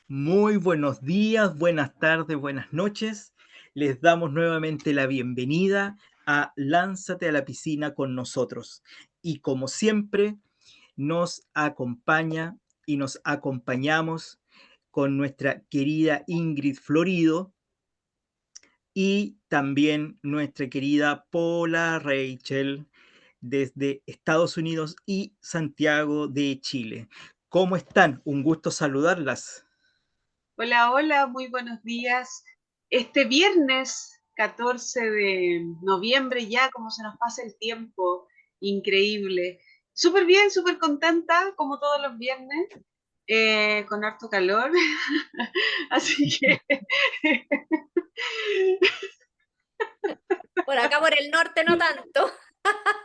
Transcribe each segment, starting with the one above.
Muy buenos días, buenas tardes, buenas noches. Les damos nuevamente la bienvenida a Lánzate a la piscina con nosotros. Y como siempre, nos acompaña y nos acompañamos con nuestra querida Ingrid Florido y también nuestra querida Paula Rachel desde Estados Unidos y Santiago de Chile. ¿Cómo están? Un gusto saludarlas. Hola, hola, muy buenos días. Este viernes 14 de noviembre ya, como se nos pasa el tiempo, increíble. Súper bien, súper contenta, como todos los viernes, con harto calor. Así que, Por acá por el norte no tanto.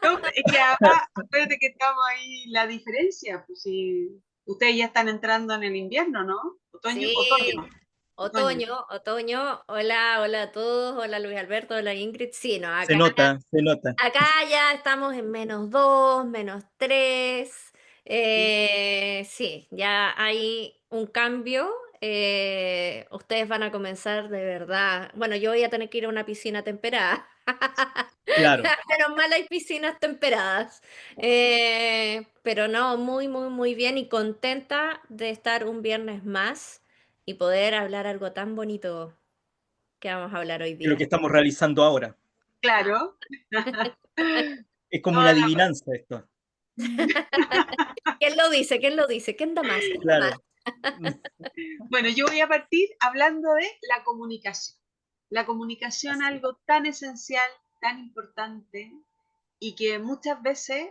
no, es que ahora, acuérdate que estamos ahí, la diferencia, pues si ustedes ya están entrando en el invierno, ¿no? Otoño, Sí, otoño, otoño. otoño, otoño. Hola, hola a todos. Hola Luis Alberto, hola Ingrid. Sí, no, Se nota, se nota. acá ya estamos en -2, -3. Sí, ya hay un cambio. Ustedes van a comenzar de verdad. Bueno, yo voy a tener que ir a una piscina temperada. Claro. Menos mal hay piscinas temperadas. Pero no, muy, muy, muy bien y contenta de estar un viernes más y poder hablar algo tan bonito que vamos a hablar hoy De lo que día. estamos realizando ahora. Claro. Es como una Toda la adivinanza esto. ¿Quién lo dice? ¿Quién lo dice? ¿Quién da más? ¿Quién da más? Claro. Bueno, yo voy a partir hablando de la comunicación. La comunicación, Así. algo tan esencial, tan importante y que muchas veces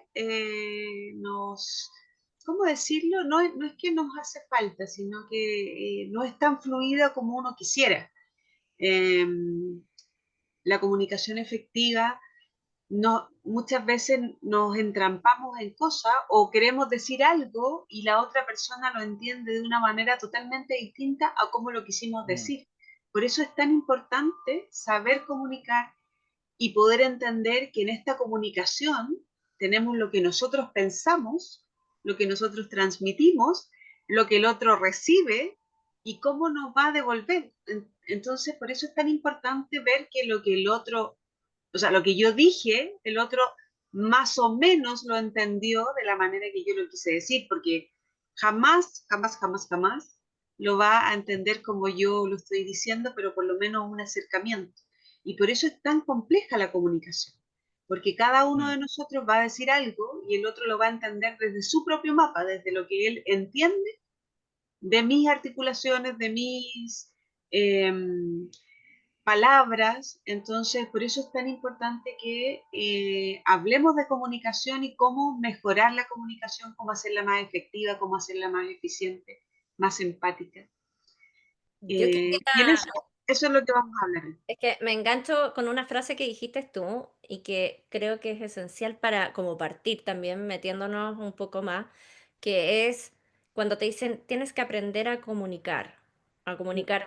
¿cómo decirlo? No, no es que nos hace falta, sino que no es tan fluida como uno quisiera. Eh, la comunicación efectiva no, muchas veces nos entrampamos en cosas o queremos decir algo y la otra persona lo entiende de una manera totalmente distinta a como lo quisimos Mm, decir. Por eso es tan importante saber comunicar y poder entender que en esta comunicación tenemos lo que nosotros pensamos, lo que nosotros transmitimos, lo que el otro recibe y cómo nos va a devolver. Entonces, por eso es tan importante ver que lo que el otro, o sea, lo que yo dije, el otro más o menos lo entendió de la manera que yo lo quise decir, porque jamás, jamás, jamás, jamás lo va a entender como yo lo estoy diciendo, pero por lo menos un acercamiento. Y por eso es tan compleja la comunicación, porque cada uno mm. de nosotros va a decir algo y el otro lo va a entender desde su propio mapa, desde lo que él entiende de mis articulaciones, de mis eh, palabras. Entonces, por eso es tan importante que hablemos de comunicación y cómo mejorar la comunicación, cómo hacerla más efectiva, cómo hacerla más eficiente, más empática. Yo Y en quisiera, eso es lo que vamos a hablar. es que me engancho con una frase que dijiste tú y que creo que es esencial para como partir también metiéndonos un poco más, que es cuando te dicen tienes que aprender a comunicar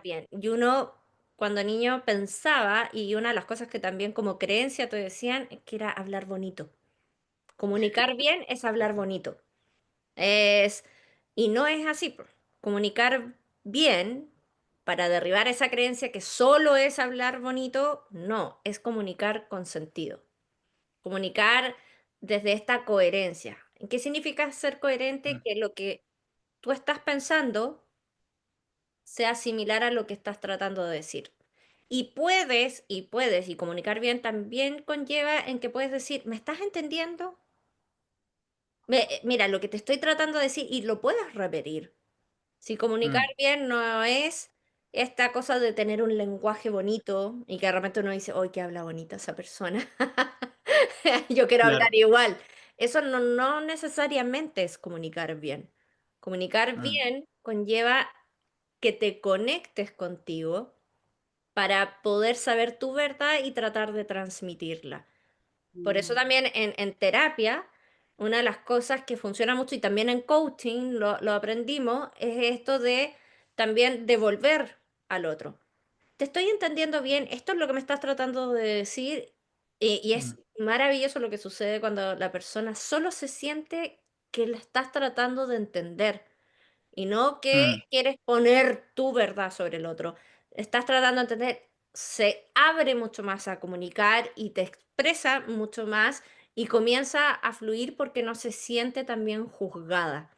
bien. Y uno cuando niño pensaba, y una de las cosas que también como creencia te decían, que era hablar bonito. Comunicar bien es hablar bonito. Es, y no es así, po. Comunicar bien para derribar esa creencia que solo es hablar bonito, no, es comunicar con sentido. Comunicar desde esta coherencia. ¿Qué significa ser coherente? Mm. Que lo que tú estás pensando sea similar a lo que estás tratando de decir. Y comunicar bien también conlleva en que puedes decir, ¿me estás entendiendo? Mira, lo que te estoy tratando de decir y lo puedes repetir. Si comunicar Mm. bien no es esta cosa de tener un lenguaje bonito y que de repente uno dice, ¡ay, que habla bonita esa persona! Yo quiero hablar Claro. igual. Eso no necesariamente es comunicar bien. Comunicar Mm, bien conlleva que te conectes contigo para poder saber tu verdad y tratar de transmitirla. Por eso Mm, también en terapia, una de las cosas que funciona mucho y también en coaching lo aprendimos, es esto de también devolver al otro. Te estoy entendiendo bien, esto es lo que me estás tratando de decir, y mm. es maravilloso lo que sucede cuando la persona solo se siente que la estás tratando de entender y no que Mm, quieres poner tu verdad sobre el otro. Estás tratando de entender, se abre mucho más a comunicar y te expresa mucho más y comienza a fluir porque no se siente también juzgada.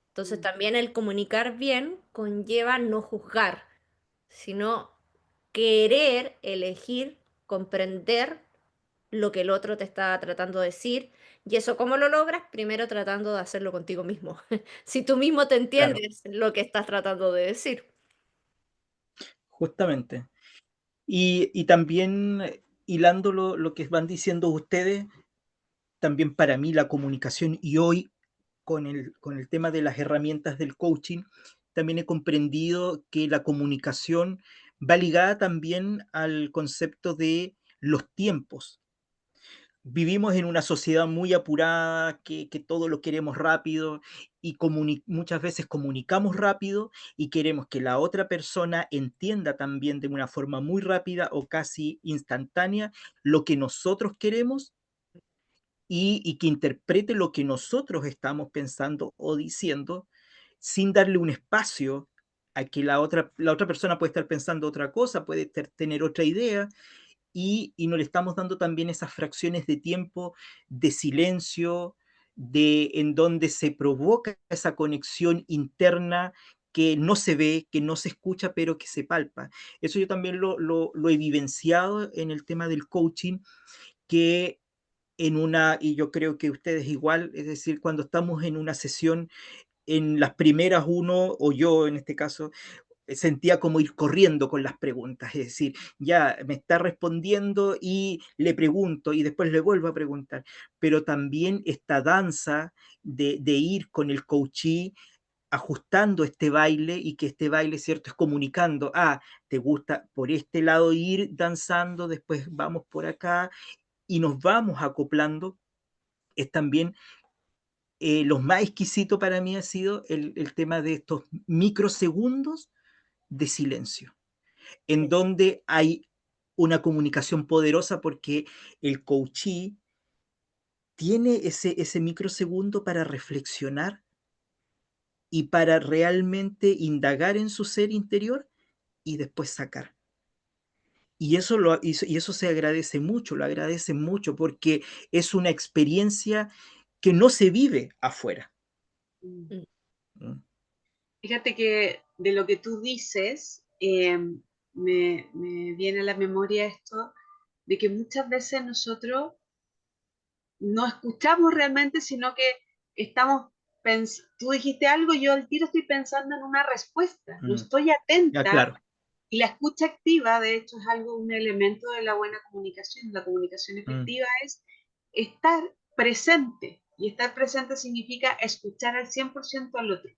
Entonces Mm. también el comunicar bien conlleva no juzgar, sino querer, elegir, comprender lo que el otro te está tratando de decir. ¿Y eso cómo lo logras? Primero tratando de hacerlo contigo mismo. Si tú mismo te claro, entiendes lo que estás tratando de decir. justamente. Y también, hilando lo que van diciendo ustedes, también para mí la comunicación, y hoy con el tema de las herramientas del coaching, también he comprendido que la comunicación va ligada también al concepto de los tiempos. Vivimos en una sociedad muy apurada, que todo lo queremos rápido y muchas veces comunicamos rápido y queremos que la otra persona entienda también de una forma muy rápida o casi instantánea lo que nosotros queremos y que interprete lo que nosotros estamos pensando o diciendo sin darle un espacio a que la otra persona puede estar pensando otra cosa, puede tener otra idea y no le estamos dando también esas fracciones de tiempo de silencio, en donde se provoca esa conexión interna que no se ve, que no se escucha, pero que se palpa. Eso yo también lo he vivenciado en el tema del coaching, que y yo creo que ustedes igual, es decir, cuando estamos en una sesión, en las primeras uno, o yo en este caso, sentía como ir corriendo con las preguntas, es decir, ya me está respondiendo y le pregunto y después le vuelvo a preguntar, pero también esta danza de ir con el coachee ajustando este baile y que este baile, ¿cierto? Es comunicando, te gusta por este lado ir danzando, después vamos por acá y nos vamos acoplando, es también lo más exquisito para mí ha sido el tema de estos microsegundos de silencio en Sí, donde hay una comunicación poderosa porque el coachee tiene ese microsegundo para reflexionar y para realmente indagar en su ser interior y después sacar. Y eso se agradece mucho, lo agradece mucho porque es una experiencia que no se vive afuera. Mm. mm, Mm, Fíjate que de lo que tú dices, me viene a la memoria esto de que muchas veces nosotros no escuchamos realmente, sino que estamos, tú dijiste algo, yo al tiro estoy pensando en una respuesta, no mm. estoy Ya, atenta. claro. Y la escucha activa, de hecho, es algo, un elemento de la buena comunicación. La comunicación Mm, efectiva es estar presente. Y estar presente significa escuchar al 100% al otro.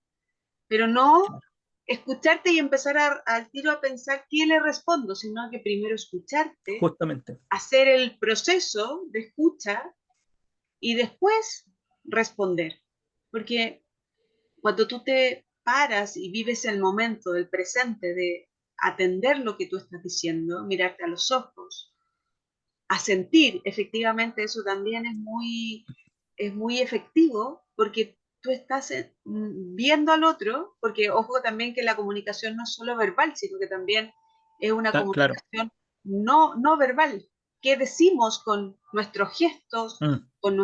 Pero no claro, escucharte y empezar al tiro a pensar qué le respondo, sino que primero escucharte, justamente. hacer el proceso de escucha y después responder. Porque cuando tú te paras y vives el momento del presente de atender lo que tú estás diciendo, mirarte a los ojos, a sentir, efectivamente eso también es muy efectivo porque tú estás viendo al otro, porque ojo también que la comunicación no es solo verbal, sino que también es una Claro. comunicación no verbal. ¿Qué decimos con nuestros gestos, Mm, con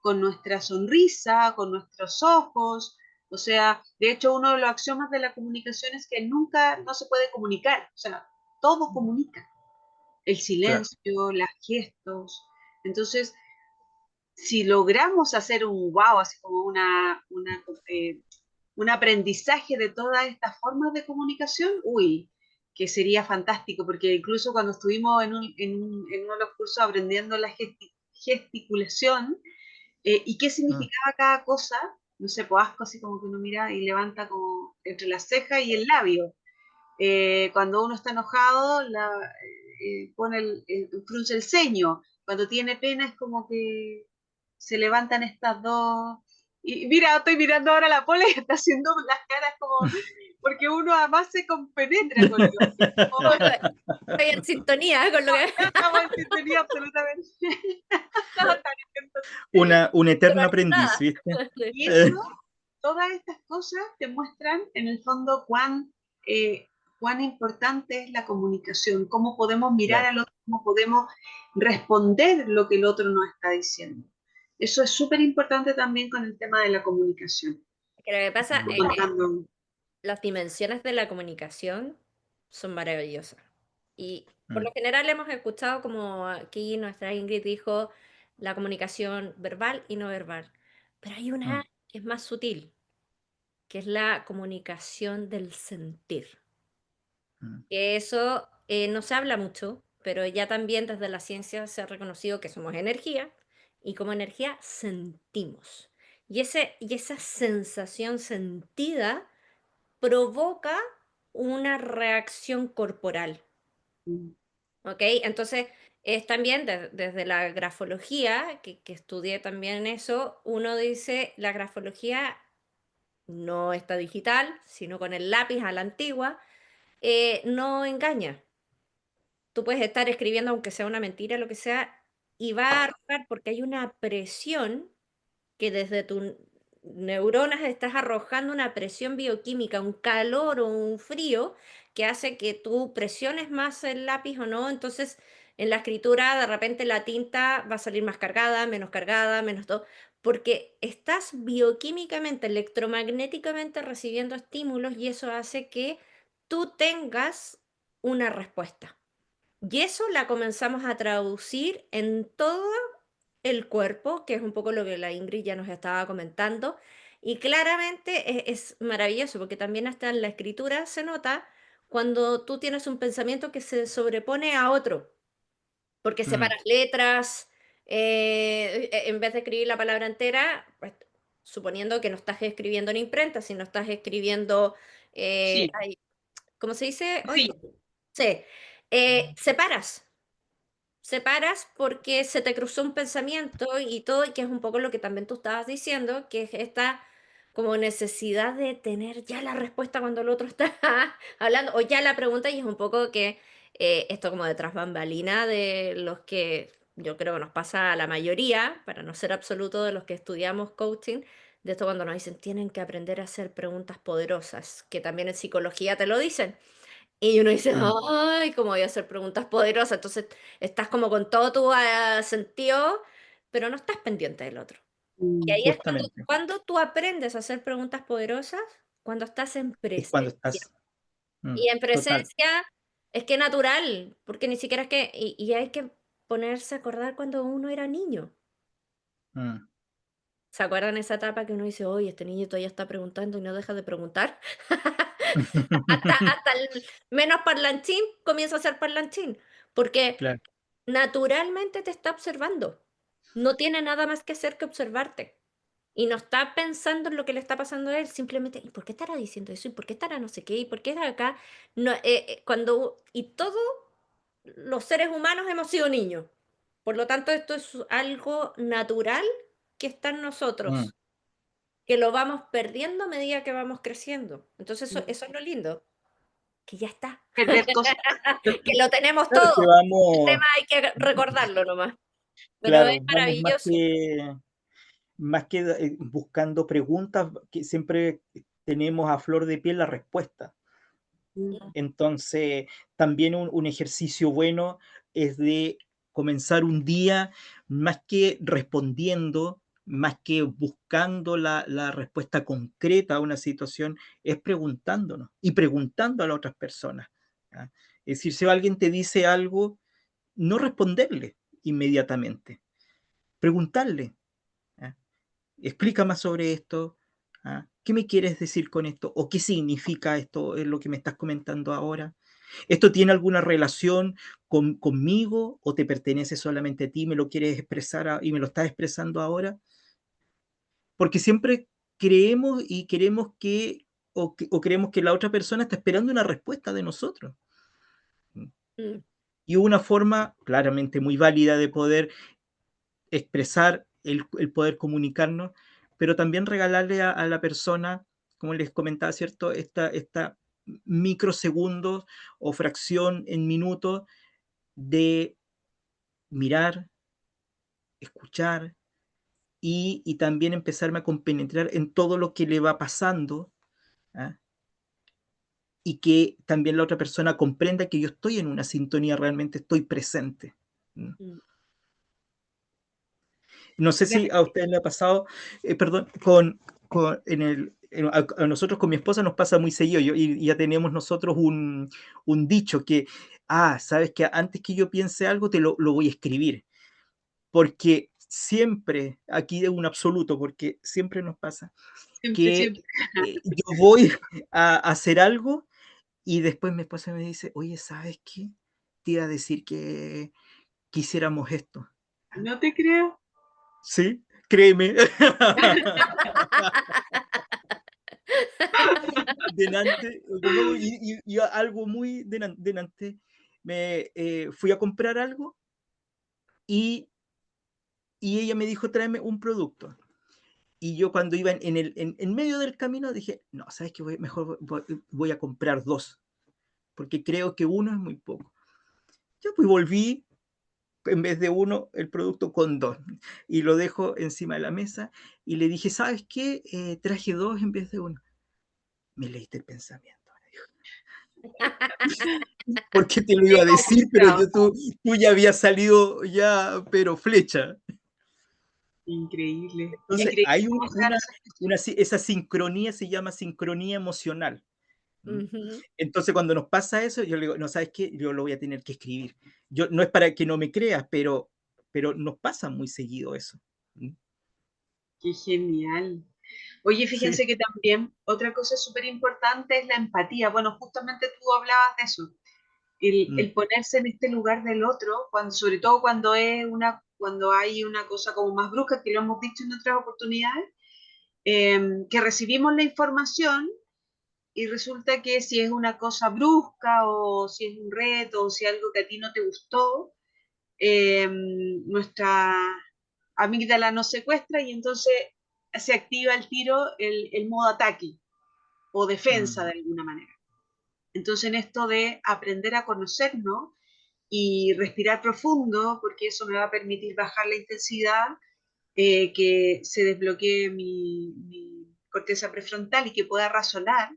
con nuestra sonrisa, con nuestros ojos? O sea, de hecho, uno de los axiomas de la comunicación es que nunca no se puede comunicar, o sea, todo comunica, el claro. silencio, los gestos. Entonces, si logramos hacer un wow, así como un aprendizaje de todas estas formas de comunicación, uy, que sería fantástico, porque incluso cuando estuvimos en uno de los cursos aprendiendo la gesticulación y qué Mm, significaba cada cosa, no sé, pues asco así como que uno mira y levanta como entre la ceja y el labio. Cuando uno está enojado, pone frunce el ceño. Cuando tiene pena es como que se levantan estas dos. Y mira, estoy mirando ahora la Pola y está haciendo las caras como, porque uno además se compenetra con lo otro. no, estoy en sintonía con lo que Estamos en sintonía absolutamente. Estamos tan atentos. un eterno aprendiz, sincronizada. ¿viste? Y eso todas estas cosas demuestran en el fondo cuán importante es la comunicación, cómo podemos mirar Claro. al otro, cómo podemos responder lo que el otro nos está diciendo. Eso es súper importante también con el tema de la comunicación. Que lo que pasa, Mm, Contando. las dimensiones de la comunicación son maravillosas. Y por lo mm, general hemos escuchado, como aquí nuestra Ingrid dijo, la comunicación verbal y no verbal. Pero hay una mm, que es más sutil, que es la comunicación del sentir. mm, Que eso no se habla mucho, pero ya también desde la ciencia se ha reconocido que somos energía y como energía sentimos. Y esa sensación sentida provoca una reacción corporal, Mm, ¿ok? Entonces, es también desde la grafología, que estudié también eso, uno dice, la grafología no está digital, sino con el lápiz a la antigua, no engaña. Tú puedes estar escribiendo, aunque sea una mentira, lo que sea, y va a arrojar porque hay una presión que desde tus neuronas estás arrojando una presión bioquímica, un calor o un frío que hace que tú presiones más el lápiz o no. Entonces, en la escritura, de repente la tinta va a salir más cargada, menos todo, porque estás bioquímicamente, electromagnéticamente recibiendo estímulos y eso hace que tú tengas una respuesta. Y eso la comenzamos a traducir en todo el cuerpo, que es un poco lo que la Ingrid ya nos estaba comentando. Y claramente es maravilloso, porque también hasta en la escritura se nota cuando tú tienes un pensamiento que se sobrepone a otro, porque mm, separas letras, en vez de escribir la palabra entera, pues, suponiendo que no estás escribiendo en imprenta, sino estás escribiendo, sí, ay, ¿cómo se dice? Oye, sí. sí, separas. Separas porque se te cruzó un pensamiento y todo, y que es un poco lo que también tú estabas diciendo, que es esta como necesidad de tener ya la respuesta cuando el otro está hablando, o ya la pregunta, y es un poco que esto como de tras bambalina de los que yo creo que nos pasa a la mayoría, para no ser absoluto de los que estudiamos coaching, de esto cuando nos dicen tienen que aprender a hacer preguntas poderosas, que también en psicología te lo dicen. Y uno dice: mm, "Ay, ¿cómo voy a hacer preguntas poderosas?". Entonces, estás como con todo tu, sentido, pero no estás pendiente del otro. Y Mm, ahí es justamente. cuando tú aprendes a hacer preguntas poderosas, cuando estás en Es cuando presencia. estás, mm, Y en total. presencia es que natural, porque ni siquiera es que y hay que ponerse a acordar cuando uno era niño. Mm. ¿Se acuerdan esa etapa que uno dice: "Oye, este niño todavía está preguntando y no deja de preguntar"? Hasta el menos parlanchín comienza a ser parlanchín, porque Claro. naturalmente te está observando. No tiene nada más que hacer que observarte. Y no está pensando en lo que le está pasando a él, simplemente, ¿y por qué estará diciendo eso? ¿Y por qué estará no sé qué? ¿Y por qué estará acá? No, y todos los seres humanos hemos sido niños. Por lo tanto, esto es algo natural que está en Mm, nosotros, que lo vamos perdiendo a medida que vamos creciendo. Entonces, mm. eso es lo lindo, que ya está. Perder cosas. Que lo tenemos claro todo. que El vamos, tema hay que recordarlo nomás, pero es claro, vamos maravilloso. más que buscando preguntas, que siempre tenemos a flor de piel la respuesta. Mm, Entonces, también un ejercicio bueno es de comenzar un día más que respondiendo, más que buscando la respuesta concreta a una situación, es preguntándonos y preguntando a las otras personas, ¿ya? Es decir, si alguien te dice algo, no responderle inmediatamente, preguntarle, ¿ya? Explica más sobre esto, ¿ah? ¿Qué me quieres decir con esto? ¿O qué significa esto, es lo que me estás comentando ahora? ¿Esto tiene alguna relación conmigo o te pertenece solamente a ti? ¿Me lo quieres expresar y me lo estás expresando ahora? Porque siempre creemos y queremos o creemos que la otra persona está esperando una respuesta de nosotros. Mm, Y una forma claramente muy válida de poder expresar, el poder comunicarnos, pero también regalarle a la persona, como les comentaba, ¿cierto? Esta microsegundos o fracción en minutos de mirar, escuchar y también empezarme a compenetrar en todo lo que le va pasando, ¿ah? Y que también la otra persona comprenda que yo estoy en una sintonía, realmente estoy presente. ¿Mm? Mm. No sé De si a usted le ha pasado, perdón, a nosotros con mi esposa nos pasa muy seguido, y ya tenemos nosotros un dicho que, sabes que antes que yo piense algo te lo voy a escribir, porque siempre, aquí es un absoluto, porque siempre nos pasa siempre, que siempre. yo voy a hacer algo y después mi esposa me dice, oye, ¿sabes qué? Te iba a decir que quisiéramos esto. No te creo. Sí, créeme. Delante, pongamos, y algo muy delante, fui a comprar algo y, y ella me dijo, tráeme un producto. Y yo cuando iba en medio del camino dije, no, ¿sabes qué? Mejor voy a comprar dos, porque creo que uno es muy poco. Yo pues volví, en vez de uno, el producto con dos, y lo dejo encima de la mesa y le dije, ¿sabes qué? Traje dos en vez de uno. Me leíste el pensamiento. Me dijo. Porque te lo iba a Qué decir, pero complicado. tú ya habías salido ya, pero flecha. Increíble. Entonces, Increíble hay cómo se dan esas cosas. esa sincronía se llama sincronía emocional. ¿Mm? Ujú. Entonces, cuando nos pasa eso, yo le digo, no, ¿sabes qué? Yo lo voy a tener que escribir. Yo, no es para que no me creas, pero nos pasa muy seguido eso. ¿Mm? Qué genial. Oye, Sí. fíjense que también otra cosa súper importante es la empatía. Bueno, justamente tú hablabas de eso, Mm, el ponerse en este lugar del otro, cuando, sobre todo cuando hay una cosa como más brusca, que lo hemos dicho en otras oportunidades, que recibimos la información y resulta que si es una cosa brusca o si es un reto o si es algo que a ti no te gustó, nuestra amígdala nos secuestra y entonces se activa el tiro el modo ataque o defensa mm, de alguna manera. Entonces en esto de aprender a conocernos y respirar profundo, porque eso me va a permitir bajar la intensidad, que se desbloquee mi corteza prefrontal y que pueda razonar,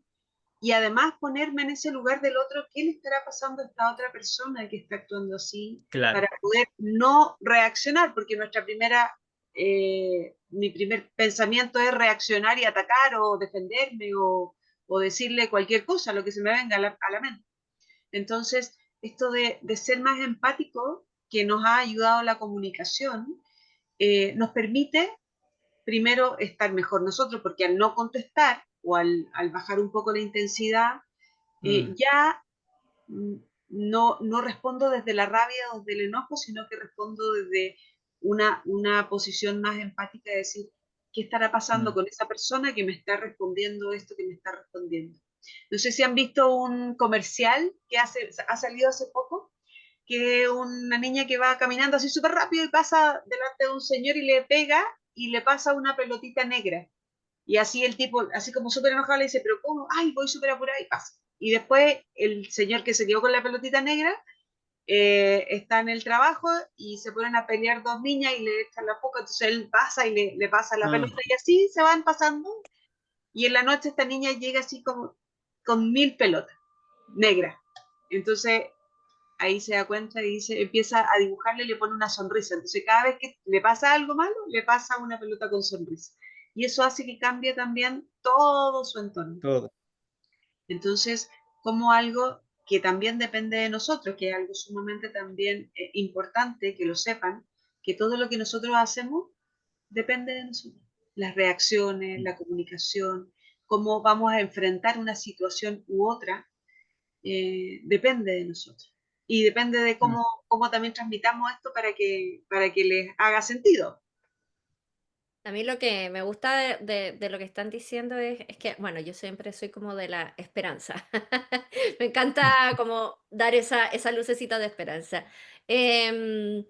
y además ponerme en ese lugar del otro, ¿qué le estará pasando a esta otra persona que está actuando así? claro. Para poder no reaccionar, porque mi primer pensamiento es reaccionar y atacar o defenderme o decirle cualquier cosa, lo que se me venga a la mente. Entonces, esto de ser más empático, que nos ha ayudado la comunicación, nos permite primero estar mejor nosotros, porque al no contestar o al bajar un poco la intensidad, Mm, ya mm, no respondo desde la rabia o desde el enojo, sino que respondo desde una posición más empática de decir, ¿qué estará pasando mm. con esa persona que me está respondiendo esto que me está respondiendo? No sé si han visto un comercial que ha salido hace poco, que es una niña que va caminando así súper rápido y pasa delante de un señor y le pega y le pasa una pelotita negra. Y así el tipo, así como súper enojado, le dice, pero ¿cómo? Ay, voy súper apurada y pasa. Y después el señor que se quedó con la pelotita negra está en el trabajo y se ponen a pelear dos niñas y le echan la boca, entonces él pasa y le pasa la pelota Ah, y así se van pasando. Y en la noche esta niña llega así como con 1000 pelotas negras. Entonces ahí se da cuenta y dice, empieza a dibujarle y le pone una sonrisa. Entonces cada vez que le pasa algo malo, le pasa una pelota con sonrisa. Y eso hace que cambie también todo su entorno. todo. Entonces, como algo que también depende de nosotros, que es algo sumamente también importante que lo sepan, que todo lo que nosotros hacemos depende de nosotros. Las reacciones, Mm, la comunicación, cómo vamos a enfrentar una situación u otra, depende de nosotros. Y depende de mm, cómo también transmitamos esto para que les haga sentido. A mí lo que me gusta de lo que están diciendo es que, bueno, yo siempre soy como de la esperanza. Me encanta como dar esa lucecita de esperanza. Em,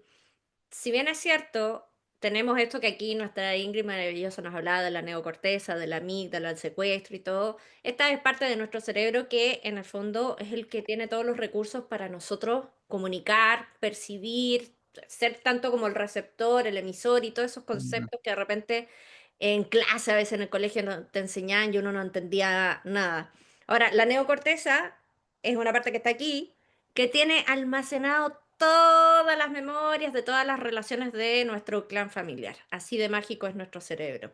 si bien es cierto, tenemos esto que aquí nuestra Ingrid maravillosa nos hablaba de la neocorteza, de la amígdala, del secuestro y todo. Esta es parte de nuestro cerebro que en el fondo es el que tiene todos los recursos para nosotros comunicar, percibir, ser tanto como el receptor, el emisor y todos esos mm, conceptos que de repente en clase, a veces en el colegio no te enseñaban y uno no entendía nada. Ahora, la neocorteza es una parte que está aquí, que tiene almacenado todas las memorias de todas las relaciones de nuestro clan familiar. Así de mágico es nuestro cerebro.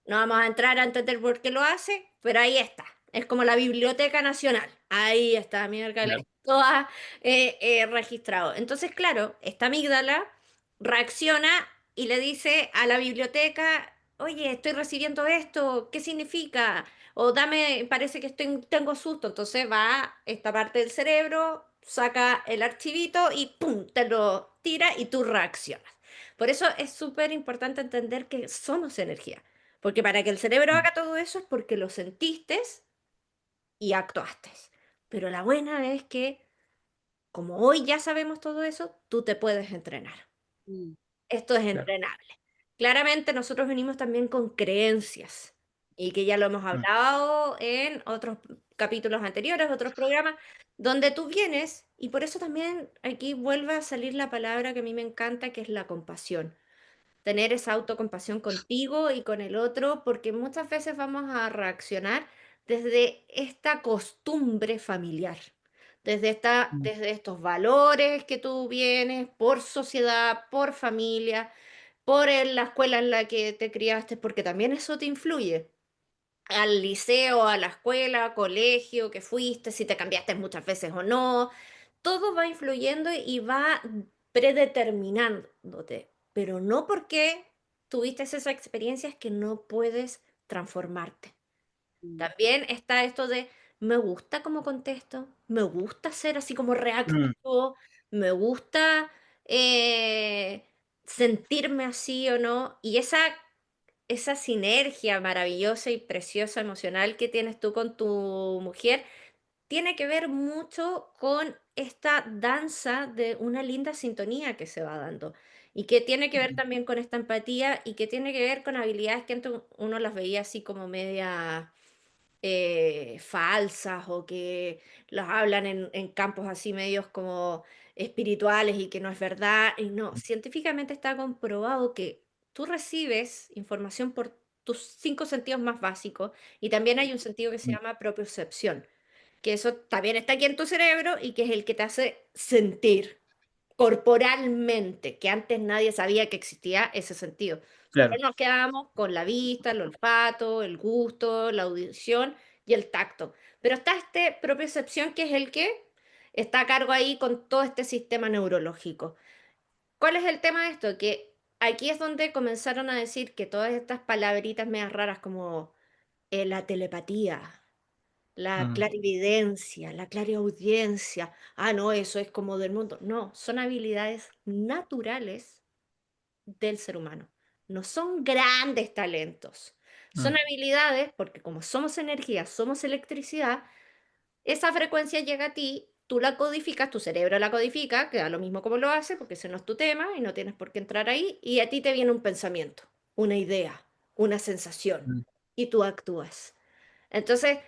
No vamos a entrar a entender por qué lo hace, pero ahí está. Es como la Biblioteca Nacional. Ahí está, miércoles, claro, toda registrado. Entonces, claro, esta amígdala reacciona y le dice a la biblioteca, oye, estoy recibiendo esto, ¿qué significa? O dame, parece que tengo susto. Entonces va esta parte del cerebro, saca el archivito y ¡pum! Te lo tira y tú reaccionas. Por eso es súper importante entender que somos energía. Porque para que el cerebro mm, haga todo eso es porque lo sentiste y actuaste. Pero la buena es que, como hoy ya sabemos todo eso, tú te puedes entrenar. Mm, Esto es claro, entrenable. Claramente nosotros venimos también con creencias y que ya lo hemos mm, hablado en otros capítulos anteriores, otros programas, donde tú vienes y por eso también aquí vuelve a salir la palabra que a mí me encanta, que es la compasión. Tener esa autocompasión contigo y con el otro, porque muchas veces vamos a reaccionar desde esta costumbre familiar, mm, desde estos valores que tú vienes por sociedad, por familia, por la escuela en la que te criaste, porque también eso te influye al liceo, a la escuela, colegio que fuiste, si te cambiaste muchas veces o no, todo va influyendo y va predeterminándote, pero no porque tuviste esas experiencias que no puedes transformarte. mm, También está esto de me gusta cómo contesto, me gusta ser así como mm, reactivo, me gusta eh, sentirme así o no, y esa sinergia maravillosa y preciosa emocional que tienes tú con tu mujer tiene que ver mucho con esta danza de una linda sintonía que se va dando y que tiene que ver mm, también con esta empatía y que tiene que ver con habilidades que antes uno las veía así como media falsas o que los hablan en campos así medios como espirituales y que no es verdad. Y no, científicamente está comprobado que tú recibes información por tus 5 sentidos más básicos y también hay un sentido que se mm, llama propiocepción, que eso también está aquí en tu cerebro y que es el que te hace sentir corporalmente, que antes nadie sabía que existía ese sentido. Solo claro, nos quedábamos con la vista, el olfato, el gusto, la audición y el tacto. Pero está este propiocepción que es el que está a cargo ahí con todo este sistema neurológico. ¿Cuál es el tema de esto? Que aquí es donde comenzaron a decir que todas estas palabritas medias raras como la telepatía, la mm, clarividencia, la clariaudiencia. Ah, no, eso es como del mundo. No, son habilidades naturales del ser humano. No son grandes talentos. Son mm, habilidades, porque como somos energía, somos electricidad, esa frecuencia llega a ti, tú la codificas, tu cerebro la codifica, que da lo mismo como lo hace, porque ese no es tu tema y no tienes por qué entrar ahí, y a ti te viene un pensamiento, una idea, una sensación, mm, y tú actúas. Entonces,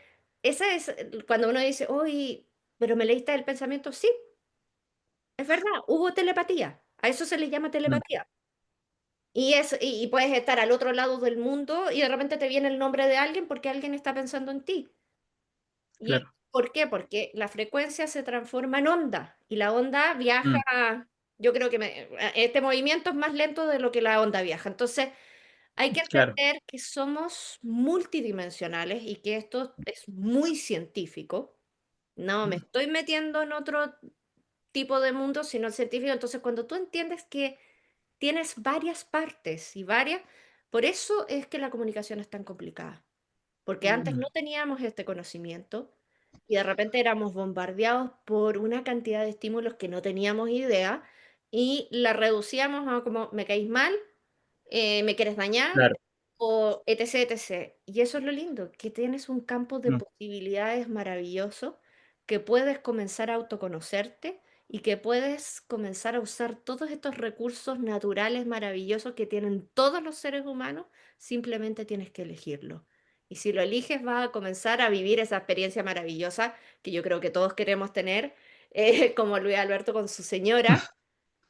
esa es cuando uno dice, uy, pero me leíste el pensamiento, sí, es verdad, hubo telepatía, a eso se le llama mm, telepatía. Y puedes estar al otro lado del mundo y de repente te viene el nombre de alguien porque alguien está pensando en ti. ¿Y claro, por qué? Porque la frecuencia se transforma en onda y la onda viaja, mm, yo creo que este movimiento es más lento de lo que la onda viaja. Entonces, hay que claro, entender que somos multidimensionales y que esto es muy científico. No me mm, estoy metiendo en otro tipo de mundo, sino el científico. Entonces, cuando tú entiendes que tienes varias partes y varias, por eso es que la comunicación es tan complicada. Porque antes mm, no teníamos este conocimiento y de repente éramos bombardeados por una cantidad de estímulos que no teníamos idea y la reducíamos a como me caís mal, me quieres dañar claro, o etc, etc. Y eso es lo lindo, que tienes un campo de mm, posibilidades maravilloso, que puedes comenzar a autoconocerte y que puedes comenzar a usar todos estos recursos naturales maravillosos que tienen todos los seres humanos, simplemente tienes que elegirlo. Y si lo eliges, vas a comenzar a vivir esa experiencia maravillosa que yo creo que todos queremos tener, como Luis Alberto con su señora,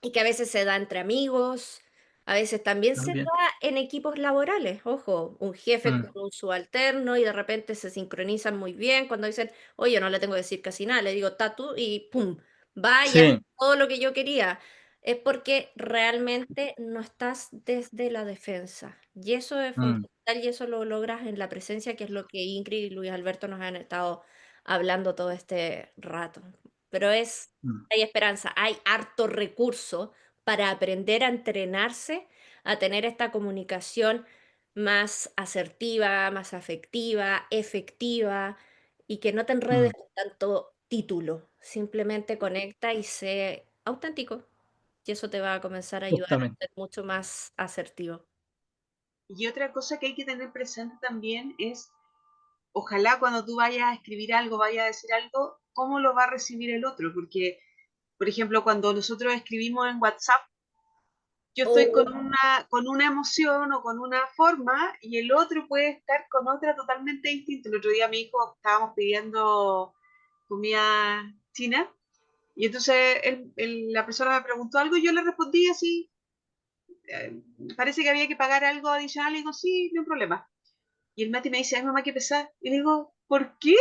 y que a veces se da entre amigos, a veces también se también. da en equipos laborales. Ojo, un jefe Mm, con un subalterno y de repente se sincronizan muy bien cuando dicen, oye, no le tengo que decir casi nada, le digo tatu y pum, va y hace sí, todo lo que yo quería. Es porque realmente no estás desde la defensa. Y eso es mm, fundamental y eso lo logras en la presencia, que es lo que Ingrid y Luis Alberto nos han estado hablando todo este rato. Pero mm, hay esperanza, hay harto recurso para aprender a entrenarse, a tener esta comunicación más asertiva, más afectiva, efectiva y que no te enredes mm, con tanto título. Simplemente conecta y sé auténtico. Y eso te va a comenzar a ayudar a justamente. ser mucho más asertivo. Y otra cosa que hay que tener presente también es, ojalá cuando tú vayas a escribir algo, vayas a decir algo, cómo lo va a recibir el otro. Porque, por ejemplo, cuando nosotros escribimos en WhatsApp, yo estoy Oh, con una emoción o con una forma y el otro puede estar con otra totalmente distinta. El otro día mi hijo estábamos pidiendo comida china y entonces la persona me preguntó algo y yo le respondí así, eh, parece que había que pagar algo adicional y digo, sí, no hay problema. Y el Mati me dice, ay mamá, qué pesar. Y le digo, ¿por qué?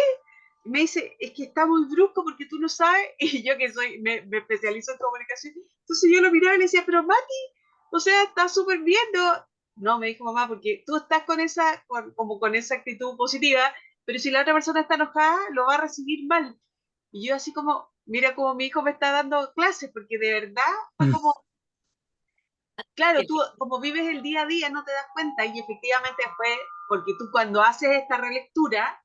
Y me dice, es que está muy brusco porque tú no sabes. Y yo que soy, me especializo en comunicación. Entonces yo lo miraba y le decía, pero Mati, o sea, está súper bien, ¿no? No, me dijo mamá, porque tú estás con esa, como con esa actitud positiva, pero si la otra persona está enojada, lo va a recibir mal. Y yo así como, mira como mi hijo me está dando clases, porque de verdad fue Mm, como, claro, qué tú como vives el día a día no te das cuenta y efectivamente fue porque tú cuando haces esta relectura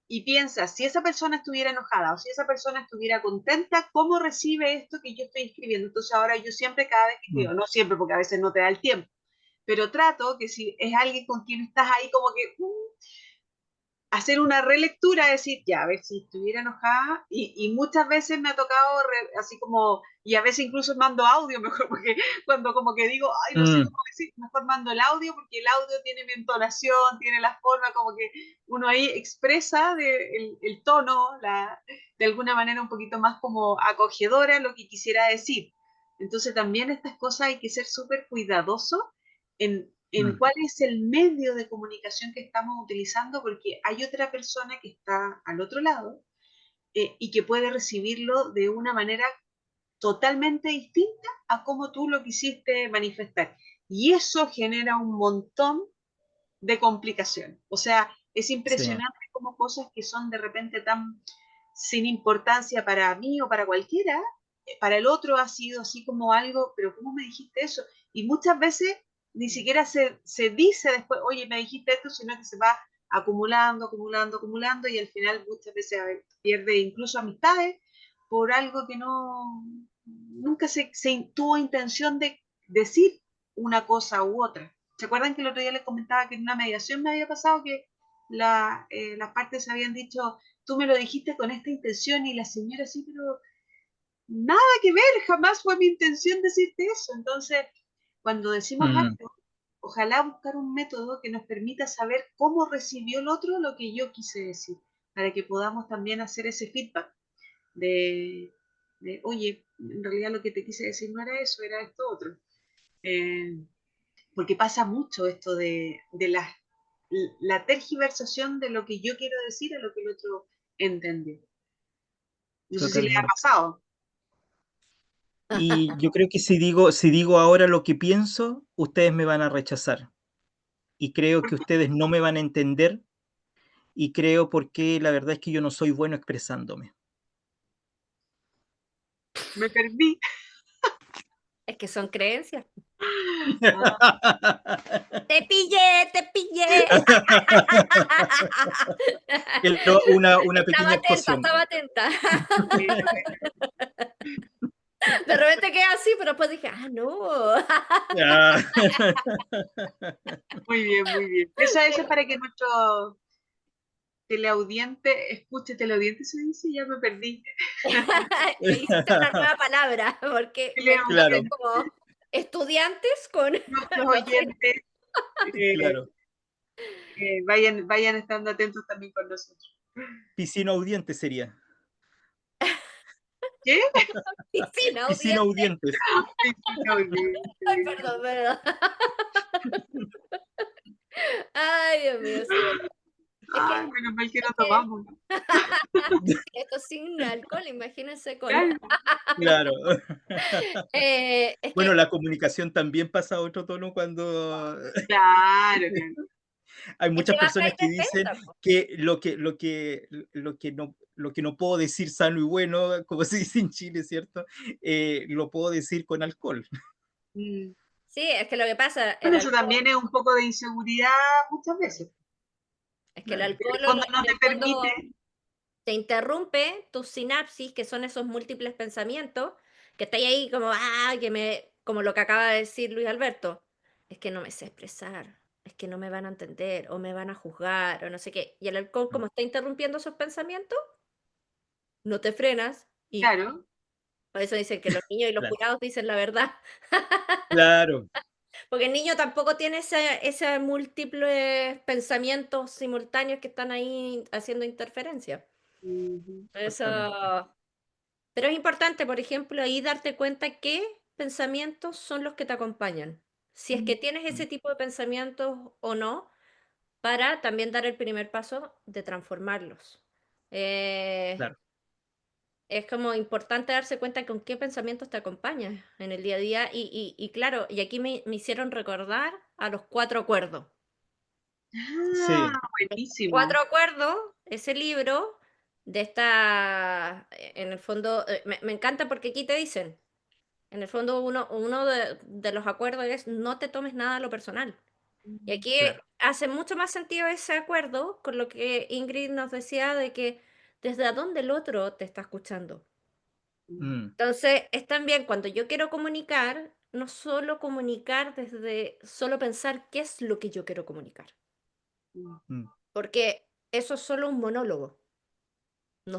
y piensas, si esa persona estuviera enojada o si esa persona estuviera contenta, ¿cómo recibe esto que yo estoy escribiendo? Entonces ahora yo siempre, cada vez que mm, escribo, no siempre porque a veces no te da el tiempo, pero trato que si es alguien con quien estás ahí como que hacer una relectura, decir, ya, a ver si estuviera enojada, y muchas veces me ha tocado así como, y a veces incluso mando audio mejor, porque cuando como que digo, ay, no sé mm, cómo decir, mejor mando el audio, porque el audio tiene mi entonación, tiene la forma, como que uno ahí expresa el tono, de alguna manera un poquito más como acogedora lo que quisiera decir. Entonces también estas cosas hay que ser súper cuidadosos en mm, cuál es el medio de comunicación que estamos utilizando, porque hay otra persona que está al otro lado y que puede recibirlo de una manera totalmente distinta a cómo tú lo quisiste manifestar. Y eso genera un montón de complicación. O sea, es sí, impresionante cómo cosas que son de repente tan sin importancia para mí o para cualquiera, para el otro ha sido así como algo, pero ¿cómo me dijiste eso? Y muchas veces ni siquiera se dice después, oye, me dijiste esto, sino que se va acumulando, acumulando, acumulando y al final muchas veces pierde incluso amistades por algo que no, nunca se tuvo intención de decir una cosa u otra. ¿Se acuerdan que el otro día les comentaba que en una mediación me había pasado que las partes habían dicho, tú me lo dijiste con esta intención y la señora sí, pero nada que ver, jamás fue mi intención decirte eso. Entonces, cuando decimos mm, algo, ojalá buscar un método que nos permita saber cómo recibió el otro lo que yo quise decir, para que podamos también hacer ese feedback oye, en realidad lo que te quise decir no era eso, era esto otro. Eh, porque pasa mucho esto de la tergiversación de lo que yo quiero decir a lo que el otro entendió. No sé si le ha totalmente. pasado. Y yo creo que si digo ahora lo que pienso, ustedes me van a rechazar. Y creo que ustedes no me van a entender, y creo porque la verdad es que yo no soy bueno expresándome. Me perdí. es que son creencias. Te pillé, te pillé. Una Estaba pequeña atenta, actuación. estaba atenta. De repente quedé así, pero después dije, ah, no. Ah. Muy bien, muy bien. Eso es para que nuestro teleaudiente escuche teleaudiente, se dice, ya me perdí. Hiciste una nueva palabra, porque mezclaste Claro, Teleaudiente, como estudiantes con, nuestros no sé, oyentes, eh, claro. vayan estando atentos también con nosotros. Piscino audiente sería. ¿Qué? Piscina Y sin audiente. audientes. Piscina Ay, audiente. perdón, perdón. Ay, Dios mío, sí, es que Ay, menos mal que no es que tomamos. esto sin alcohol, imagínense con Claro, Claro. es que Bueno, la comunicación también pasa a otro tono cuando claro, claro. hay es que muchas baja personas y que dicen defensa, po. que lo que no puedo decir sano y bueno, como se dice en Chile, ¿cierto? Lo puedo decir con alcohol. Mm. Sí, es que lo que pasa, el Bueno, eso alcohol también es un poco de inseguridad muchas veces. es que el Claro, En alcohol el fondo no en te el permite. fondo te interrumpe tus sinapsis, que son esos múltiples pensamientos, que estáis ahí como, como lo que acaba de decir Luis Alberto, es que no me sé expresar, es que no me van a entender, o me van a juzgar, o no sé qué. Y el alcohol, mm, como está interrumpiendo esos pensamientos, no te frenas, y Claro, por eso dicen que los niños y los claro, curados dicen la verdad, claro, porque el niño tampoco tiene ese múltiples pensamientos simultáneos que están ahí haciendo interferencia. ujú, justamente. Eso. Pero es importante, por ejemplo, ahí darte cuenta qué pensamientos son los que te acompañan. Si es que tienes Mm, ese tipo de pensamientos o no, para también dar el primer paso de transformarlos. Eh, claro, es como importante darse cuenta con qué pensamientos te acompañan en el día a día. Y claro, y aquí me hicieron recordar a los cuatro acuerdos. Ah, sí, Los buenísimo. cuatro acuerdos, ese libro de esta, en el fondo, me encanta porque aquí te dicen, en el fondo, uno de los acuerdos es no te tomes nada a lo personal. Y aquí claro, hace mucho más sentido ese acuerdo con lo que Ingrid nos decía de que desde dónde el otro te está escuchando. mm, Entonces, es también cuando yo quiero comunicar, no solo comunicar desde solo pensar qué es lo que yo quiero comunicar, mm, porque eso es solo un monólogo.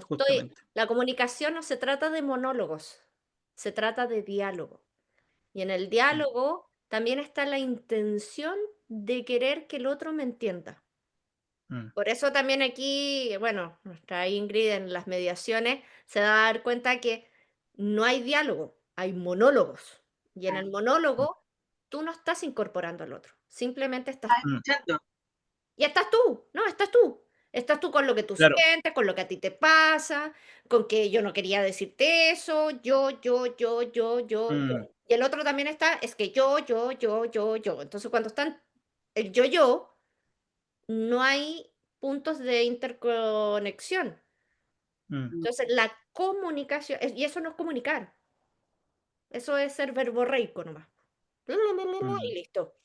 justamente. La comunicación no se trata de monólogos, se trata de diálogo. Y en el Mm, diálogo también está la intención de querer que el otro me entienda. mm, Por eso también aquí, bueno, nuestra Ingrid en las mediaciones se da a dar cuenta que no hay diálogo, hay monólogos. Y en el mm, monólogo tú no estás incorporando al otro, simplemente estás ¿Estás mm, escuchando? y estás tú, ¿no? Estás tú. Estás tú con lo que tú claro, sientes, con lo que a ti te pasa, con que yo no quería decirte eso, yo. mm, Y el otro también está, es que yo. Entonces, cuando están el yo, no hay puntos de interconexión. mm, Mm, Entonces, la comunicación, y eso no es comunicar, eso es ser verborreico nomás. Y mm. listo.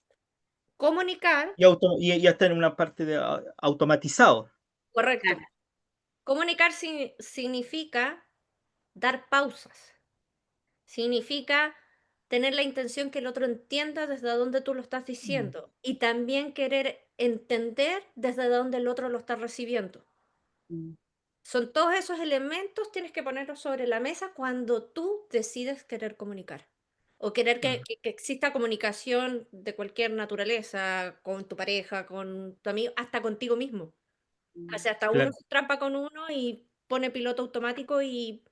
Comunicar, Y hasta en una parte de automatizado. correcto. claro. Comunicar significa dar pausas. Significa tener la intención que el otro entienda desde dónde tú lo estás Mm, diciendo y también querer entender desde dónde el otro lo está recibiendo. Mm, Son todos esos elementos, tienes que ponerlos sobre la mesa cuando tú decides querer comunicar o querer mm, que exista comunicación de cualquier naturaleza con tu pareja, con tu amigo, hasta contigo mismo. O mm, sea, hasta uno claro, se trampa con uno y pone piloto automático y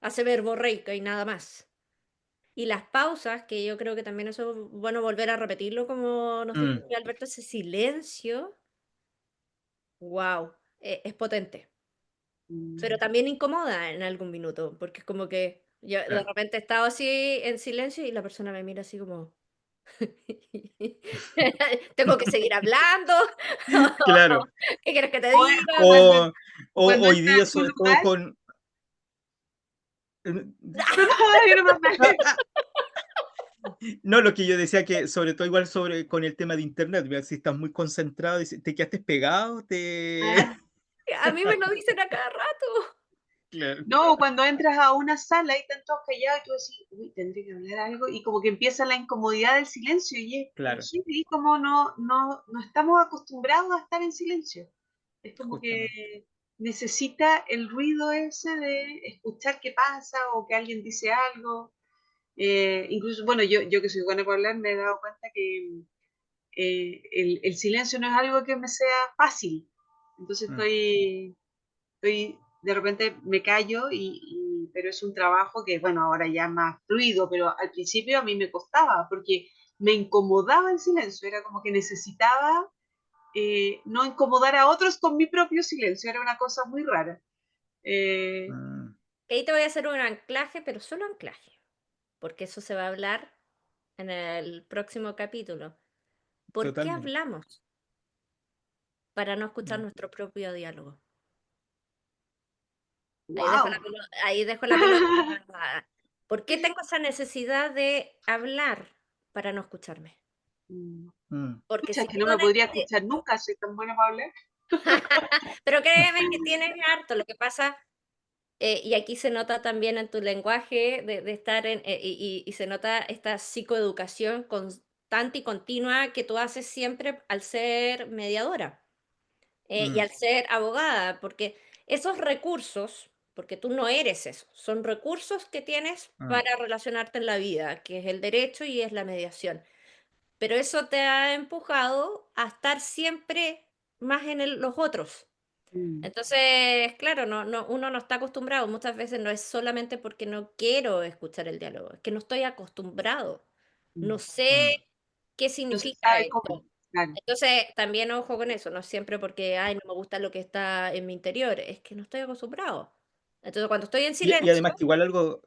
hace verborreica y nada más. Y las pausas, que yo creo que también eso es bueno volver a repetirlo, como nos dijo mm, Alberto, ese silencio, wow, es potente, pero mm. también incomoda en algún minuto, porque es como que yo de claro, repente he estado así en silencio y la persona me mira así como, tengo que seguir hablando, claro. ¿qué quieres que te O, diga? o cuando, O, o o cuando hoy entra día, a tu sobre todo lugar, con. no, no, yo no pasa nada. No, lo que yo decía que, sobre todo, igual sobre con el tema de internet, ¿verdad? Si estás muy concentrado, y si te quedaste pegado, te. Ah, A mí me lo dicen a cada rato. Claro, no, cuando entras a una sala y están todos callados y tú decís, uy, tendré que hablar algo, y como que empieza la incomodidad del silencio, y es claro, heavy, como no estamos acostumbrados a estar en silencio. Es como justamente. que necesita el ruido ese de escuchar qué pasa o que alguien dice algo. Incluso, bueno, yo que soy buena para hablar, me he dado cuenta que el silencio no es algo que me sea fácil. Entonces Mm, estoy de repente me callo, pero es un trabajo que, bueno, ahora ya más fluido, pero al principio a mí me costaba porque me incomodaba el silencio, era como que necesitaba no incomodar a otros con mi propio silencio, era una cosa muy rara. Eh, Mm, Que ahí te voy a hacer un anclaje, pero solo anclaje, porque eso se va a hablar en el próximo capítulo. ¿Por qué totalmente. hablamos para no escuchar Mm, nuestro propio diálogo? wow. Ahí dejo la pelota. ¿Por qué tengo esa necesidad de hablar para no escucharme? mm. Porque Pucha, si que no yo me podría de escuchar nunca, soy tan buena para hablar. pero créeme que tienes harto, lo que pasa, y aquí se nota también en tu lenguaje de estar y se nota esta psicoeducación constante y continua que tú haces siempre al ser mediadora. Y Mm, al ser abogada, porque esos recursos, porque tú no eres eso, son recursos que tienes mm, para relacionarte en la vida, que es el derecho y es la mediación. Pero eso te ha empujado a estar siempre más en los otros. Mm, Entonces, claro, uno no está acostumbrado. Muchas veces no es solamente porque no quiero escuchar el diálogo, es que no estoy acostumbrado. No mm. mm. sé qué No se significa sabe esto. cómo, claro. Entonces, también ojo con eso, no siempre porque, ay, no me gusta lo que está en mi interior, es que no estoy acostumbrado. Entonces, cuando estoy en Y silencio, además que igual algo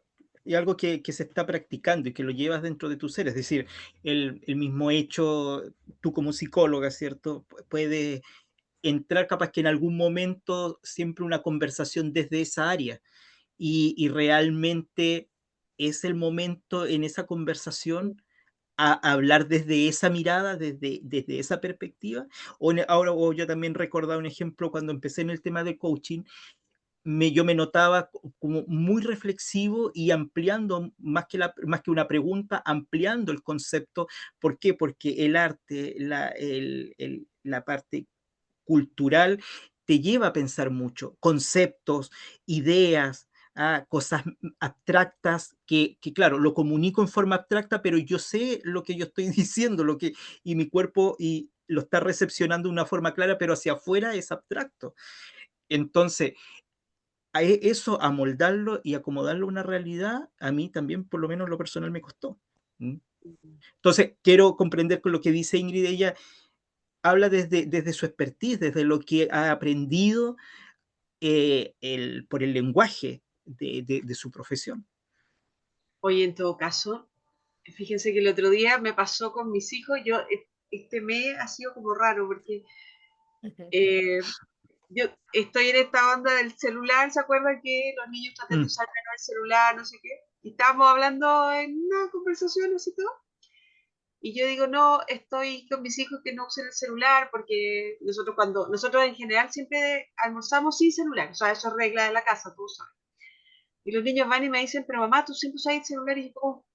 que se está practicando y que lo llevas dentro de tu ser, es decir, el mismo hecho, tú como psicóloga, ¿cierto? Puede entrar capaz que en algún momento siempre una conversación desde esa área y realmente es el momento en esa conversación a hablar desde esa mirada, desde esa perspectiva. Ahora o yo también recordaba un ejemplo cuando empecé en el tema de coaching, yo me notaba como muy reflexivo y ampliando más que una pregunta, ampliando el concepto. ¿Por qué? Porque el arte, la parte cultural te lleva a pensar mucho, conceptos, ideas, cosas abstractas claro, lo comunico en forma abstracta, pero yo sé lo que yo estoy diciendo, y mi cuerpo y lo está recepcionando de una forma clara, pero hacia afuera es abstracto. Entonces, eso, amoldarlo y acomodarlo a una realidad, a mí también, por lo menos en lo personal, me costó. ¿Mm? Entonces, quiero comprender con lo que dice Ingrid, ella habla desde su expertise, desde lo que ha aprendido por el lenguaje de su profesión. Oye, en todo caso, fíjense que el otro día me pasó con mis hijos, este mes ha sido como raro porque eh, yo estoy en esta onda del celular, ¿se acuerdan que los niños tratan de Mm, usar menos el celular, no sé qué? Y estábamos hablando en una conversación así todo, y yo digo, no, estoy con mis hijos que no usen el celular porque nosotros en general siempre almorzamos sin celular, o sea, eso es regla de la casa, tú sabes. Y los niños van y me dicen, pero mamá, tú siempre usas el celular, y yo, como,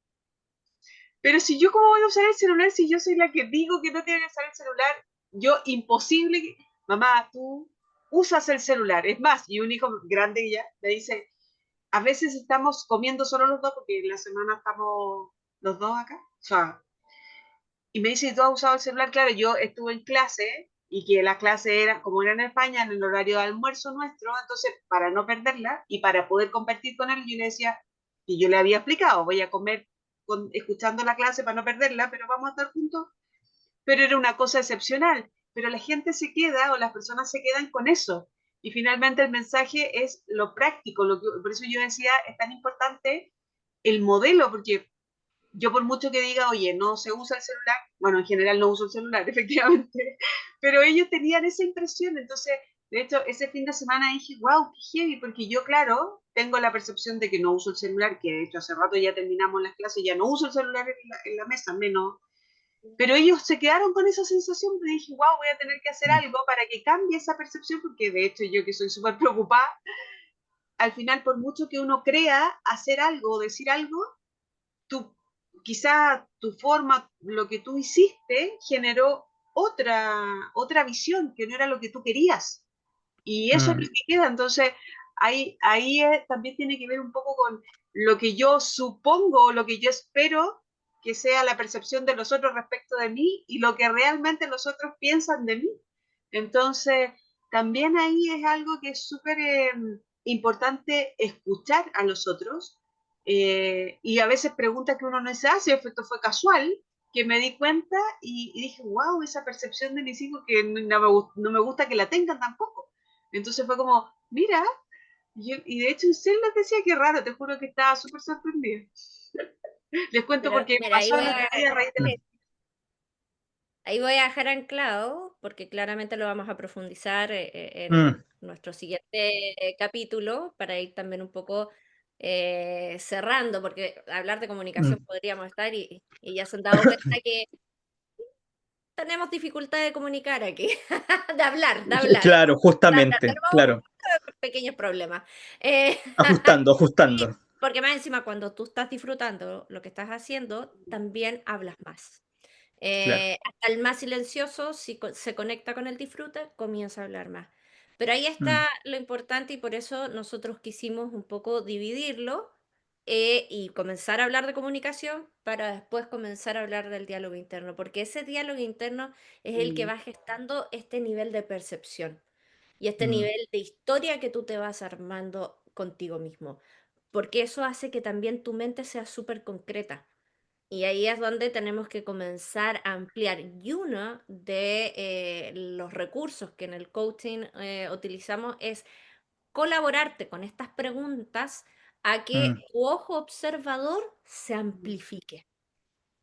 pero si yo cómo voy a usar el celular si yo soy la que digo que no tiene que usar el celular, yo imposible que, mamá, tú usas el celular. Es más, y un hijo grande ya me dice, a veces estamos comiendo solo los dos porque en la semana estamos los dos acá. O sea, y me dice, ¿tú has usado el celular? Claro, yo estuve en clase y que la clase era, como era en España, en el horario de almuerzo nuestro, entonces para no perderla y para poder compartir con él, yo le decía, y yo le había explicado, voy a comer escuchando la clase para no perderla, pero vamos a estar juntos. Pero era una cosa excepcional, pero la gente se queda o las personas se quedan con eso. Y finalmente el mensaje es lo práctico, por eso yo decía, es tan importante el modelo, porque yo por mucho que diga, oye, no se usa el celular, bueno, en general no uso el celular, efectivamente, pero ellos tenían esa impresión, entonces, de hecho, ese fin de semana dije, wow, qué heavy, porque yo, claro, tengo la percepción de que no uso el celular, que de hecho hace rato ya terminamos las clases, ya no uso el celular en la mesa, menos, pero ellos se quedaron con esa sensación, y dije, wow, voy a tener que hacer mm, algo para que cambie esa percepción, porque de hecho yo que soy súper preocupada, al final, por mucho que uno crea hacer algo o decir algo, tú, quizá tu forma, lo que tú hiciste, generó otra visión que no era lo que tú querías. Y eso es lo mm, que queda. Entonces, ahí también tiene que ver un poco con lo que yo supongo, lo que yo espero que sea la percepción de los otros respecto de mí y lo que realmente los otros piensan de mí. Entonces, también ahí es algo que es súper importante escuchar a los otros, y a veces preguntas que uno no se hace, esto fue casual, que me di cuenta y dije, wow, esa percepción de mis hijos que no me gusta que la tengan tampoco. Entonces fue como, mira, y de hecho en serio les decía que raro, te juro que estaba súper sorprendida. Les cuento Pero porque me mira, pasó el otro día a raíz de la... Mm, ahí voy a dejar anclado, porque claramente lo vamos a profundizar en mm, nuestro siguiente capítulo, para ir también un poco cerrando, porque hablar de comunicación mm. podríamos estar y ya se han dado cuenta que tenemos dificultad de comunicar aquí, de hablar, de hablar, Claro, de hablar. justamente, Tenemos claro. pequeños problemas. Eh, Ajustando, y ajustando. porque más encima, cuando tú estás disfrutando lo que estás haciendo, también hablas más. Claro. Hasta el más silencioso, si se conecta con el disfrute, comienza a hablar más. Pero ahí Mm, está lo importante y por eso nosotros quisimos un poco dividirlo y comenzar a hablar de comunicación para después comenzar a hablar del diálogo interno, porque ese diálogo interno es el que Mm, va gestando este nivel de percepción y este mm, nivel de historia que tú te vas armando contigo mismo, porque eso hace que también tu mente sea súper concreta. Y ahí es donde tenemos que comenzar a ampliar. Y uno de los recursos que en el coaching utilizamos es colaborarte con estas preguntas a que mm, tu ojo observador se amplifique.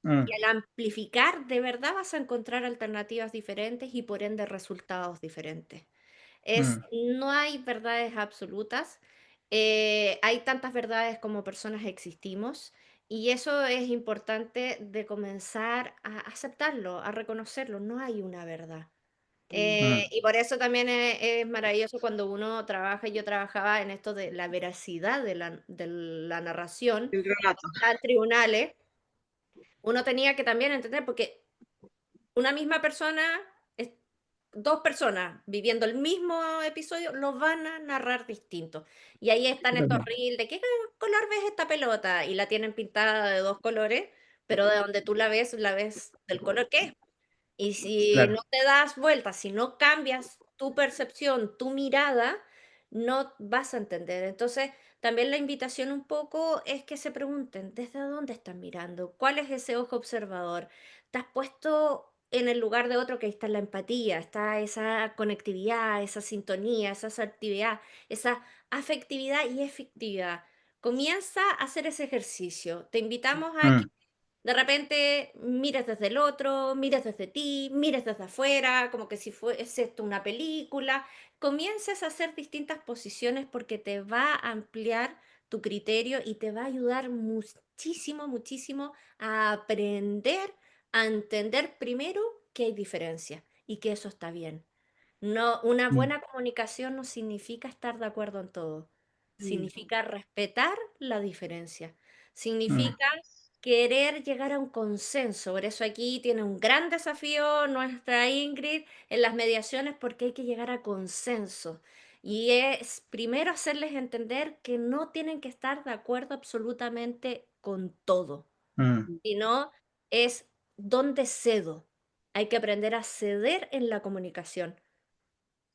mm, Y al amplificar, de verdad vas a encontrar alternativas diferentes y por ende resultados diferentes. mm, No hay verdades absolutas, hay tantas verdades como personas existimos y eso es importante de comenzar a aceptarlo, a reconocerlo, no hay una verdad. mm. mm, Y por eso también es maravilloso cuando uno trabaja, yo trabajaba en esto de la veracidad de la narración, El relato. en tribunales, uno tenía que también entender, porque una misma persona, es 2 personas viviendo el mismo episodio, lo van a narrar distinto. Y ahí están estos claro, reels de: "¿Qué color ves esta pelota?". Y la tienen pintada de 2 colores, pero de donde tú la ves del color que es. Y si no claro. te das vuelta, si no cambias tu percepción, tu mirada, no vas a entender. Entonces, también la invitación un poco es que se pregunten, ¿desde dónde están mirando? ¿Cuál es ese ojo observador? ¿Te has puesto en el lugar de otro? Que ahí está la empatía, está esa conectividad, esa sintonía, esa asertividad, esa afectividad y efectividad. Comienza a hacer ese ejercicio. Te invitamos a que Mm, de repente mires desde el otro, mires desde ti, mires desde afuera, como que si fuese esto una película. Comiences a hacer distintas posiciones porque te va a ampliar tu criterio y te va a ayudar muchísimo, muchísimo a aprender, a entender primero que hay diferencia y que eso está bien. No, una mm, buena comunicación no significa estar de acuerdo en todo. Mm. Significa respetar la diferencia. mm, Significa querer llegar a un consenso. Por eso aquí tiene un gran desafío nuestra Ingrid en las mediaciones porque hay que llegar a consenso. Y es primero hacerles entender que no tienen que estar de acuerdo absolutamente con todo, mm, sino es dónde cedo. Hay que aprender a ceder en la comunicación.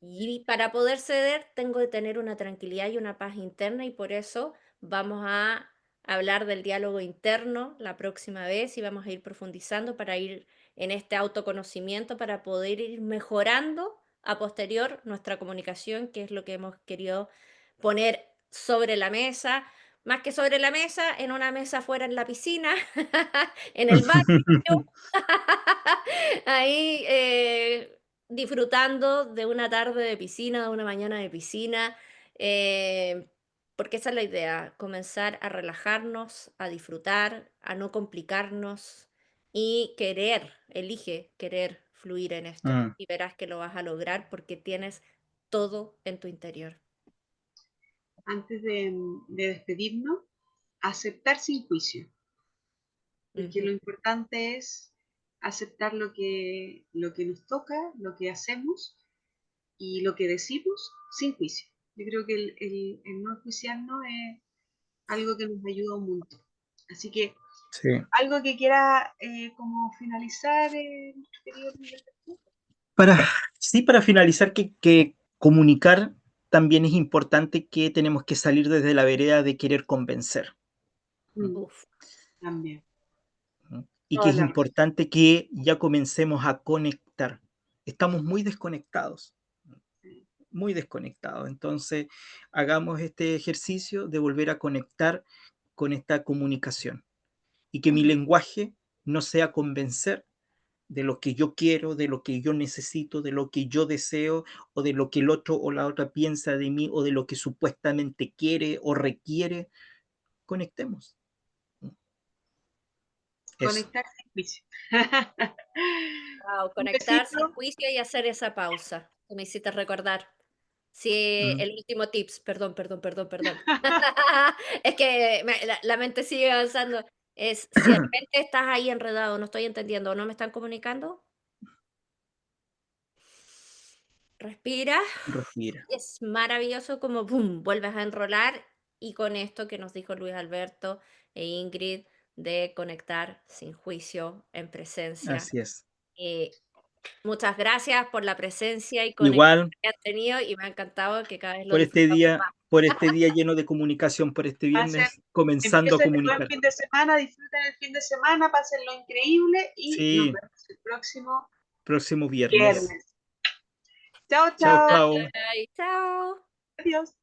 Y para poder ceder tengo que tener una tranquilidad y una paz interna y por eso vamos a hablar del diálogo interno la próxima vez y vamos a ir profundizando para ir en este autoconocimiento, para poder ir mejorando a posterior nuestra comunicación, que es lo que hemos querido poner sobre la mesa, más que sobre la mesa, en una mesa afuera en la piscina, en el baño. Ahí, disfrutando de una tarde de piscina, de una mañana de piscina, eh, porque esa es la idea, comenzar a relajarnos, a disfrutar, a no complicarnos y querer, elige querer fluir en esto mm, y verás que lo vas a lograr porque tienes todo en tu interior. Antes de despedirnos, aceptar sin juicio, porque Ujú. lo importante es aceptar lo que nos toca, lo que hacemos y lo que decimos sin juicio. Yo creo que el no enjuiciarnos es algo que nos ayuda un montón. Así que, sí. algo que quiera como finalizar, nuestro querido Miguel. Para, sí, para finalizar, que comunicar. también es importante que tenemos que salir desde la vereda de querer convencer. Uf, También. Y que Toda es la razón. importante que ya comencemos a conectar. Estamos muy desconectados, muy desconectados. Entonces, hagamos este ejercicio de volver a conectar con esta comunicación y que mi lenguaje no sea convencer de lo que yo quiero, de lo que yo necesito, de lo que yo deseo, o de lo que el otro o la otra piensa de mí, o de lo que supuestamente quiere o requiere. Conectemos. Eso. Conectar sin juicio. wow, Un conectar sin besito. juicio y hacer esa pausa, que me hiciste recordar. Sí, Mm. el último tips, perdón, perdón, perdón, perdón. Es que la mente sigue avanzando. Es, si de repente estás ahí enredado, no estoy entendiendo, o no me están comunicando, respira. Respira. Es maravilloso como, ¡pum!, vuelves a enrolar y con esto que nos dijo Luis Alberto e Ingrid de conectar sin juicio, en presencia. Así es. Eh, Muchas gracias por la presencia y conexión Igual, que han tenido y me ha encantado que cada vez lo disfrutamos más. por este día lleno de comunicación, por este Pasen, viernes comenzando a empiecen el buen comunicar. fin de semana, disfruten el fin de semana, pasen lo increíble y nos Sí, vemos el próximo próximo viernes. viernes. Chao, Chao, chao. chao. Ay, chao. Adiós.